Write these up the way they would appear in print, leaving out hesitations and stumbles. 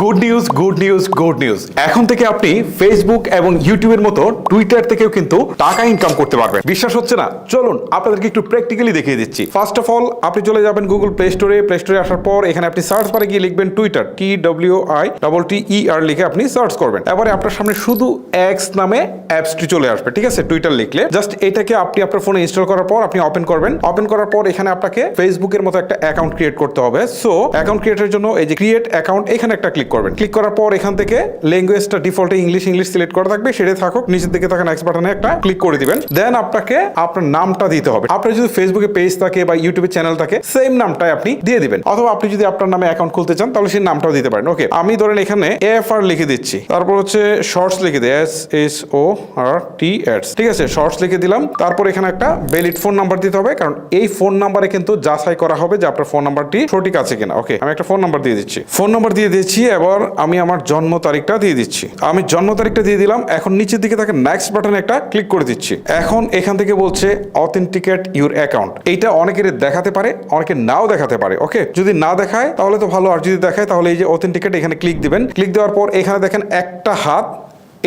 Good news good news good news. এখন থেকে আপনি ফেসবুক এবং ইউটিউবের মতো টুইটার থেকেও কিন্তু টাকা ইনকাম করতে পারবেন। বিশ্বাস হচ্ছে না? চলুন আপনাদেরকে একটু প্র্যাকটিক্যালি দেখিয়ে দিচ্ছি। ফার্স্ট অফ অল আপনি চলে যাবেন গুগল প্লে স্টোরে। প্লে স্টোরে আসার পর এখানে আপনি সার্চ বারে গিয়ে লিখবেন টুইটার, TWITTER লিখে আপনি সার্চ করবেন। এবারে আপনার সামনে শুধু এক্স নামে অ্যাপসটি চলে আসবে, ঠিক আছে? টুইটার লিখলে জাস্ট এটাকে আপনি আপনার ফোনে ইনস্টল করার পর আপনি ওপেন করবেন। ওপেন করার পর এখানে আপনাকে ফেসবুকের মতো একটা অ্যাকাউন্ট ক্রিয়েট করতে হবে। সো অ্যাকাউন্ট ক্রিয়েটের জন্য এই যে ক্রিয়েট অ্যাকাউন্ট এখানে একটা ক্লিক করবেন। ক্লিক করার পর এখান থেকে ল্যাঙ্গুয়েজটা ডিফল্টে ইংলিশ সিলেক্ট করা থাকবে, সেটাই থাকুক। নিচের দিকে থাকা নেক্সট বাটনে একটা ক্লিক করে দিবেন। দেন আপনাকে আপনার নামটা দিতে হবে। আপনার যদি ফেসবুকে পেজ থাকে বা ইউটিউবে চ্যানেল থাকে, সেম নামটাই আপনি দিয়ে দিবেন। অথবা আপনি যদি আপনার নামে অ্যাকাউন্ট খুলতে চান তাহলে সেই নামটাও দিতে পারেন। ওকে, আমি ধরেন এখানে AFR লিখে দিচ্ছি, তারপর হচ্ছে শর্টস লিখে দিই, SSORTS, ঠিক আছে? শর্টস লিখে দিলাম। তারপর এখানে একটা ভ্যালিড ফোন নাম্বার দিতে হবে, কারণ এই ফোন নাম্বারে কিন্তু যাচাই করা হবে যে আপনার ফোন নাম্বারটি সঠিক আছে কিনা। ওকে, আমি একটা ফোন নাম্বার দিয়ে দিচ্ছি। ফোন নাম্বার দিয়ে দিচ্ছি। এবার আমি আমার জন্ম তারিখটা দিয়ে দিচ্ছি। আমি জন্ম তারিখটা দিয়ে দিলাম। এখন নিচের দিকে থাকে নেক্সট বাটনে একটা ক্লিক করে দিচ্ছি। এখন এখান থেকে বলছে অথেন্টিকেট ইউর অ্যাকাউন্ট। এইটা অনেকের দেখাতে পারে, অনেকে নাও দেখাতে পারে। ওকে, যদি না দেখায় তাহলে তো ভালো, আর যদি দেখায় তাহলে এই যে অথেন্টিকেট এখানে ক্লিক দিবেন। ক্লিক দেওয়ার পর এখানে দেখেন একটা হাত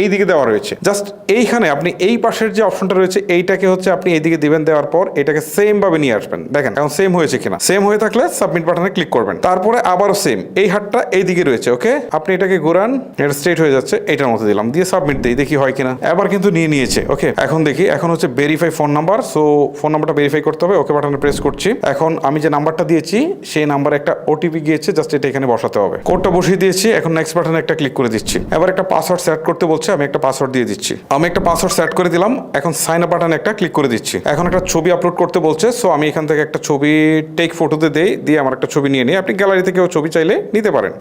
এই দিকে দেওয়া রয়েছে। জাস্ট এইখানে আপনি এই পাশের যে অপশনটা রয়েছে এইটাকে হচ্ছে আপনি এইদিকে দিবেন। দেওয়ার পর এটাকে সেম ভাবে নিয়ে আসবেন। দেখেন এখন সেম হয়েছে কিনা। সেম হয়ে থাকলে সাবমিট বাটনে ক্লিক করবেন। তারপরে আবারও সেম, এই হাতটা এই দিকে রয়েছে। ওকে, আপনি এটাকে ঘোরান, এটা স্ট্রেট হয়ে যাচ্ছে, এটার মতো দিলাম, দিয়ে সাবমিট দিই, দেখি হয় কিনা। এবার কিন্তু নিয়ে নিয়েছে। ওকে, এখন দেখি, এখন হচ্ছে verify phone number. So phone নাম্বারটা ভেরিফাই করতে হবে। ওকে বাটনে প্রেস করছি। এখন আমি যে নাম্বারটা দিয়েছি সেই নাম্বারে একটা ওটিপি গিয়েছে, জাস্ট এটা এখানে বসাতে হবে। কোডটা বসিয়ে দিয়েছি। এখন নেক্সট বাটনে একটা ক্লিক করে দিচ্ছি। এবার একটা পাসওয়ার্ড সেট করতে বলছে, আমি একটা পাসওয়ার্ড দিয়ে দিচ্ছি। আমি একটা পাসওয়ার্ড সেট করে দিলাম। এখন সাইন আপ বাটনে একটা ক্লিক করে দিচ্ছি। এখন একটা ছবি আপলোড করতে বলছে। সো আমি এখান থেকে একটা ছবি টেক ফটোতে দিয়ে আমার একটা ছবি নিয়ে নিই। আপনি গ্যালারি থেকেও ছবি চাইলে নিতে পারেন।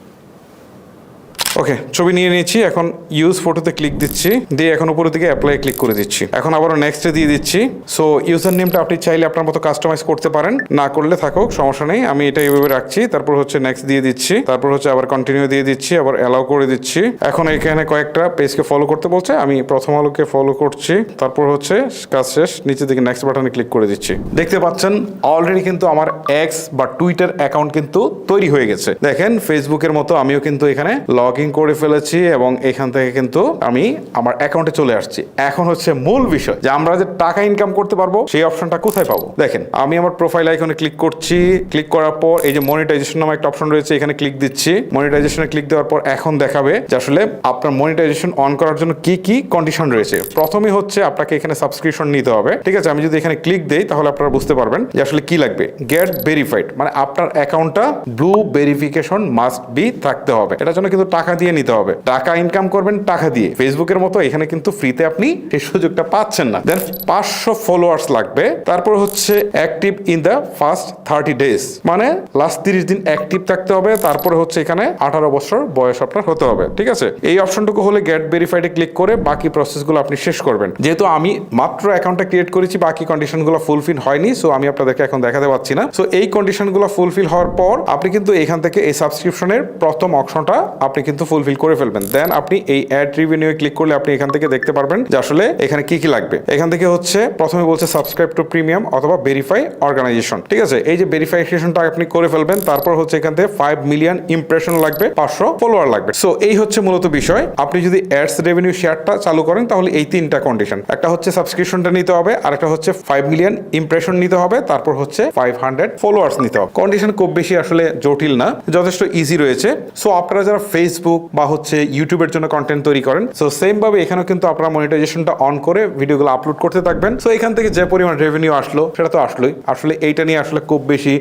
ওকে, ছবি নিয়ে নিয়েছি। এখন ইউজ ফটোতে ক্লিক দিচ্ছি, দিয়ে এখন উপরের দিকে অ্যাপ্লাই ক্লিক করে দিচ্ছি। এখন আবারও নেক্সটে দিয়ে দিচ্ছি। সো ইউজার নেমটা আপনি চাইলে আপনার মতো কাস্টমাইজ করতে পারেন, না করলে থাকুক, সমস্যা নেই। আমি এটা এইভাবে রাখছি। তারপর হচ্ছে নেক্সট দিয়ে দিচ্ছি। তারপর হচ্ছে আবার কন্টিনিউ দিয়ে দিচ্ছি, আবার অ্যালাউ করে দিচ্ছি। এখন এখানে কয়েকটা পেজকে ফলো করতে বলছে, আমি প্রথম আলোকে ফলো করছি। তারপর হচ্ছে কাজ শেষ, নিচের দিকে নেক্সট বাটনে ক্লিক করে দিচ্ছি। দেখতে পাচ্ছেন অলরেডি কিন্তু আমার এক্স বা টুইটার অ্যাকাউন্ট কিন্তু তৈরি হয়ে গেছে। দেখেন ফেসবুকের মতো আমিও কিন্তু এখানে লগ ইন করে ফেলেছি এবং এখান থেকে কিন্তু আমি আমার অ্যাকাউন্টে চলে আসছি। এখন হচ্ছে মূল বিষয় যে আমরা যে টাকা ইনকাম করতে পারবো সেই অপশনটা কোথায় পাবো। দেখেন আমি আমার প্রোফাইল আইকনে ক্লিক করছি। ক্লিক করার পর এই যে মনিটাইজেশন নামে একটা অপশন রয়েছে, এখানে ক্লিক দিচ্ছি। মনিটাইজেশনে ক্লিক দেওয়ার পর এখন দেখাবে যে আসলে আপনার মনিটাইজেশন অন করার জন্য কি কি কন্ডিশন রয়েছে। প্রথমে হচ্ছে আপনাকে এখানে সাবস্ক্রিপশন নিতে হবে, ঠিক আছে? আমি যদি এখানে ক্লিক দেই তাহলে আপনারা বুঝতে পারবেন যে আসলে কি লাগবে। গেট ভেরিফাইড, মানে আপনার অ্যাকাউন্টটা ব্লু ভেরিফিকেশন মাস্ট বি থাকতে হবে। এটার জন্য কিন্তু টাকা দিয়ে নিতে হবে। টাকা ইনকাম করবেন টাকা দিয়ে। ফেসবুকের মতো এখানে কিন্তু ফ্রিতে আপনি এই সুযোগটা পাচ্ছেন না। দেন 500 ফলোয়ার্স লাগবে। তারপর হচ্ছে active in the first 30 days, মানে লাস্ট 30 দিন অ্যাক্টিভ থাকতে হবে। তারপরে হচ্ছে এখানে 18 বছর বয়স আপনার হতে হবে, ঠিক আছে? এই অপশনটুকু হলে গেট ভেরিফাইডে ক্লিক করে বাকি প্রসেসগুলো আপনি শেষ করবেন। যেহেতু আমি মাত্র অ্যাকাউন্টটা ক্রিয়েট করেছি, বাকি কন্ডিশনগুলো ফুলফিল হয়নি, সো আমি আপনাদেরকে এখন দেখাতে পাচ্ছি না। সো এই কন্ডিশনগুলো ফুলফিল হওয়ার পর আপনি কিন্তু এখান থেকে এই সাবস্ক্রিপশনের প্রথম অপশনটা আপনি কিন্তু ফুলফিল করে ফেলবেন। দেন আপনি এই অ্যাড রিভিনিউ ক্লিক করলে আপনি এখান থেকে দেখতে পারবেন যে আসলে এখানে কি কি লাগবে। এখান থেকে হচ্ছে প্রথমে বলছে সাবস্ক্রাইব টু প্রিমিয়াম অথবা ভেরিফাই অর্গানাইজেশন, ঠিক আছে? এই যে ভেরিফিকেশনটা আপনি করে ফেলবেন। তারপর হচ্ছে এখান থেকে 5 মিলিয়ন ইমপ্রেশন লাগবে, 500 ফলোয়ার লাগবে। সো এই হচ্ছে মূলত বিষয়। আপনি যদি অ্যাডস রেভিনিউ শেয়ারটা চালু করেন তাহলে এই তিনটা কন্ডিশন, একটা হচ্ছে সাবস্ক্রিপশনটা নিতে হবে, আর একটা হচ্ছে 5 মিলিয়ন ইমপ্রেশন নিতে হবে, তারপর হচ্ছে 500 ফলোয়ার্স নিতে হবে। কন্ডিশন খুব বেশি আসলে জটিল না, যথেষ্ট ইজি রয়েছে। সো আপনারা যারা ফেসবুক বা হচ্ছে ইউটিউবের জন্য কন্টেন্ট তৈরি করেন, সো সেম ভাবে এখানেও কিন্তু আপনারা মনিটাইজেশনটা অন করে ভিডিওগুলো আপলোড করতে থাকবেন। সো এখান থেকে যে পরিমাণ রেভিনিউ আসলো সেটা তো আসলোই। আসলে এইটা নিয়ে আসলে খুব বেশি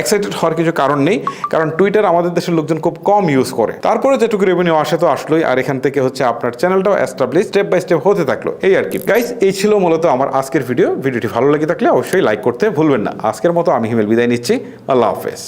এক্সাইটেড হওয়ার কিছু কারণ নেই, কারণ টুইটার আমাদের দেশের লোকজন খুব কম ইউজ করে। তারপরে যেটুকু রেভিনিউ আসে তো আসলোই, আর এখান থেকে হচ্ছে আপনার চ্যানেলটাও এস্টাবলিশ স্টেপ বাই স্টেপ হতে থাকলো। এই আর কি গাইস, এই ছিল মূলত আমার আজকের ভিডিও। ভিডিওটি ভালো লেগে থাকলে অবশ্যই লাইক করতে ভুলবেন না। আজকের মতো আমি হিমেল বিদায় নিচ্ছি। আল্লাহ হাফেজ।